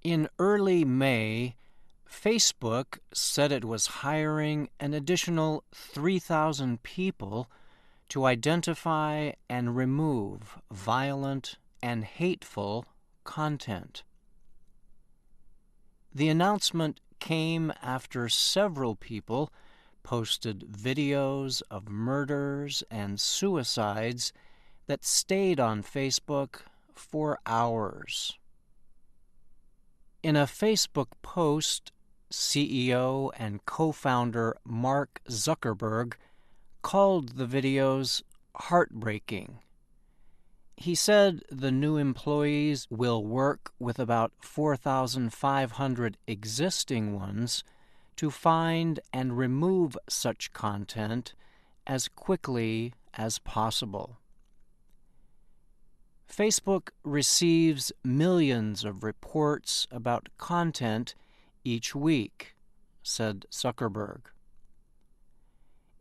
In early May, Facebook said it was hiring an additional 3,000 people to identify and remove violent and hateful content. The announcement came after several people posted videos of murders and suicides that stayed on Facebook for hours. In a Facebook post, CEO and co-founder Mark Zuckerberg called the videos heartbreaking. He said the new employees will work with about 4,500 existing ones to find and remove such content as quickly as possible. Facebook receives millions of reports about content each week, said Zuckerberg.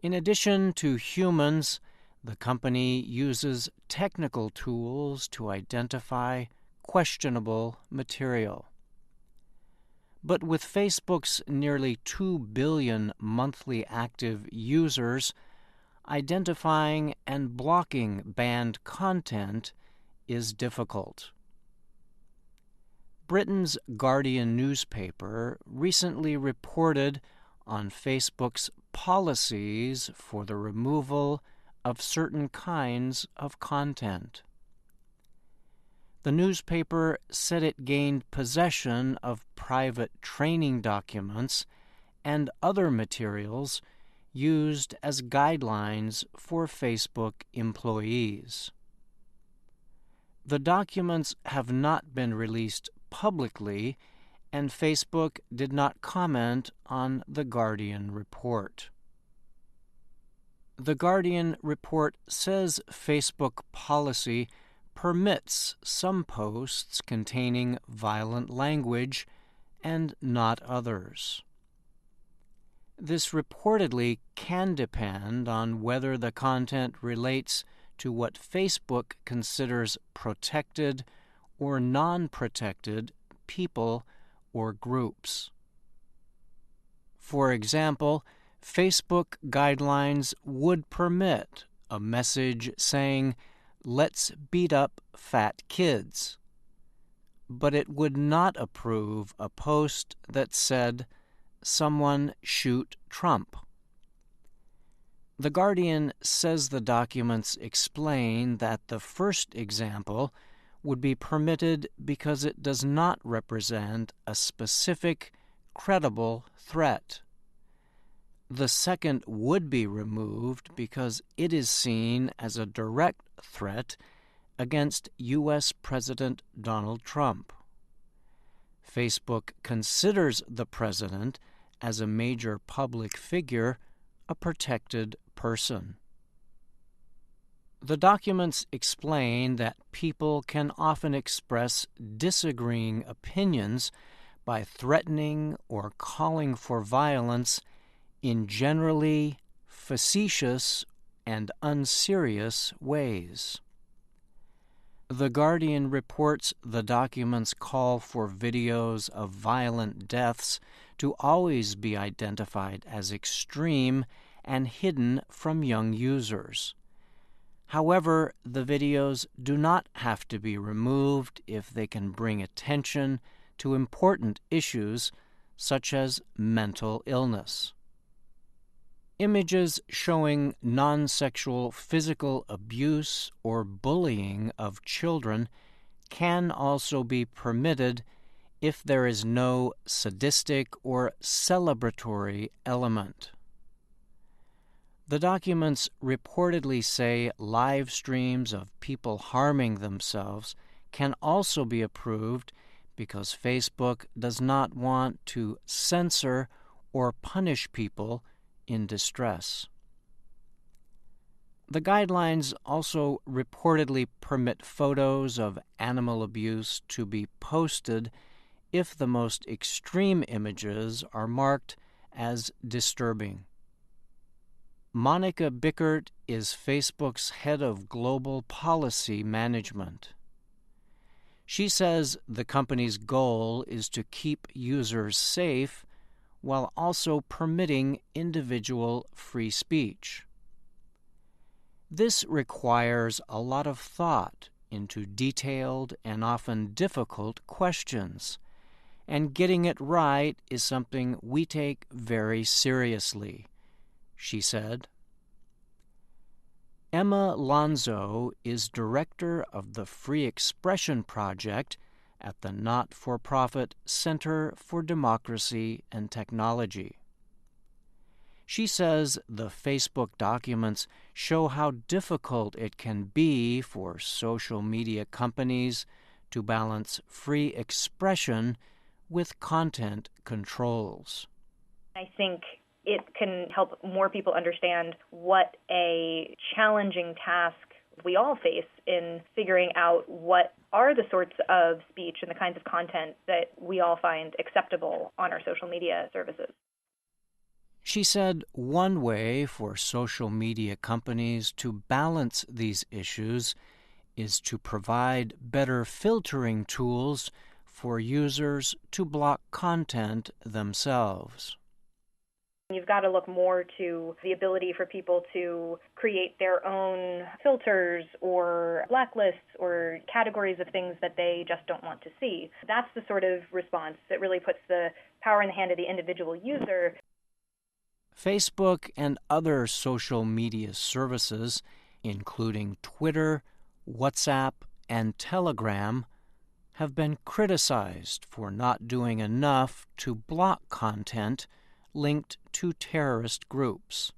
In addition to humans, the company uses technical tools to identify questionable material. But with Facebook's nearly 2 billion monthly active users, identifying and blocking banned content is difficult. Britain's Guardian newspaper recently reported on Facebook's policies for the removal of certain kinds of content. The newspaper said it gained possession of private training documents and other materials used as guidelines for Facebook employees. The documents have not been released publicly, and Facebook did not comment on the Guardian report. The Guardian report says Facebook policy permits some posts containing violent language and not others. This reportedly can depend on whether the content relates to what Facebook considers protected or non-protected people or groups. For example, Facebook guidelines would permit a message saying, "Let's beat up fat kids," but it would not approve a post that said, "Someone shoot Trump." The Guardian says the documents explain that the first example would be permitted because it does not represent a specific, credible threat. The second would be removed because it is seen as a direct threat against U.S. President Donald Trump. Facebook considers the president as a major public figure, a protected person. The documents explain that people can often express disagreeing opinions by threatening or calling for violence in generally facetious and unserious ways. The Guardian reports the documents call for videos of violent deaths to always be identified as extreme and hidden from young users. However, the videos do not have to be removed if they can bring attention to important issues such as mental illness. Images showing non-sexual physical abuse or bullying of children can also be permitted if there is no sadistic or celebratory element. The documents reportedly say live streams of people harming themselves can also be approved because Facebook does not want to censor or punish people in distress. The guidelines also reportedly permit photos of animal abuse to be posted if the most extreme images are marked as disturbing. Monica Bickert is Facebook's head of global policy management. She says the company's goal is to keep users safe while also permitting individual free speech. This requires a lot of thought into detailed and often difficult questions, and getting it right is something we take very seriously, she said. Emma Lonzo is director of the Free Expression Project at the not-for-profit Center for Democracy and Technology. She says the Facebook documents show how difficult it can be for social media companies to balance free expression with content controls. I think it can help more people understand what a challenging task we all face in figuring out what are the sorts of speech and the kinds of content that we all find acceptable on our social media services. She said one way for social media companies to balance these issues is to provide better filtering tools for users to block content themselves. You've got to look more to the ability for people to create their own filters or blacklists or categories of things that they just don't want to see. That's the sort of response that really puts the power in the hand of the individual user. Facebook and other social media services, including Twitter, WhatsApp, and Telegram, have been criticized for not doing enough to block content linked to terrorist groups.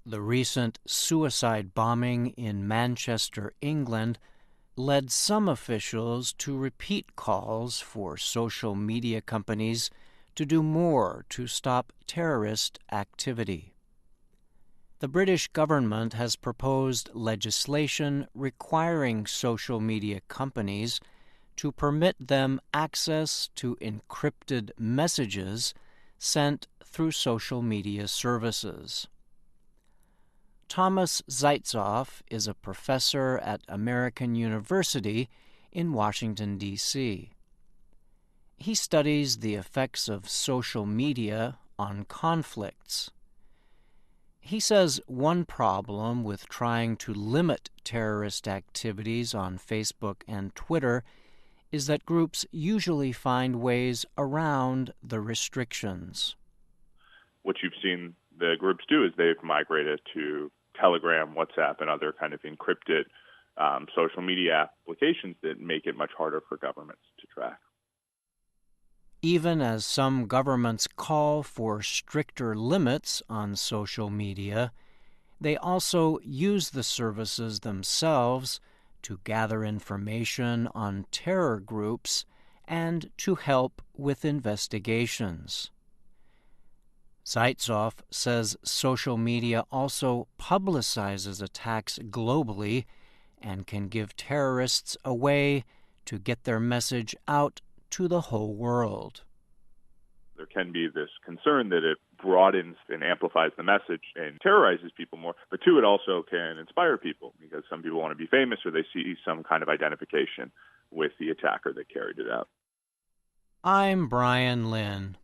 The recent suicide bombing in Manchester, England, led some officials to repeat calls for social media companies to do more to stop terrorist activity. The British government has proposed legislation requiring social media companies to permit them access to encrypted messages sent through social media services. Thomas Zaitzoff is a professor at American University in Washington, D.C. He studies the effects of social media on conflicts. He says one problem with trying to limit terrorist activities on Facebook and Twitter is that groups usually find ways around the restrictions. What you've seen the groups do is they've migrated to Telegram, WhatsApp, and other kind of encrypted social media applications that make it much harder for governments to track. Even as some governments call for stricter limits on social media, they also use the services themselves to gather information on terror groups and to help with investigations. Zaitzoff says social media also publicizes attacks globally and can give terrorists a way to get their message out to the whole world. There can be this concern that it broadens and amplifies the message and terrorizes people more, but two, it also can inspire people because some people want to be famous or they see some kind of identification with the attacker that carried it out. I'm Brian Lynn.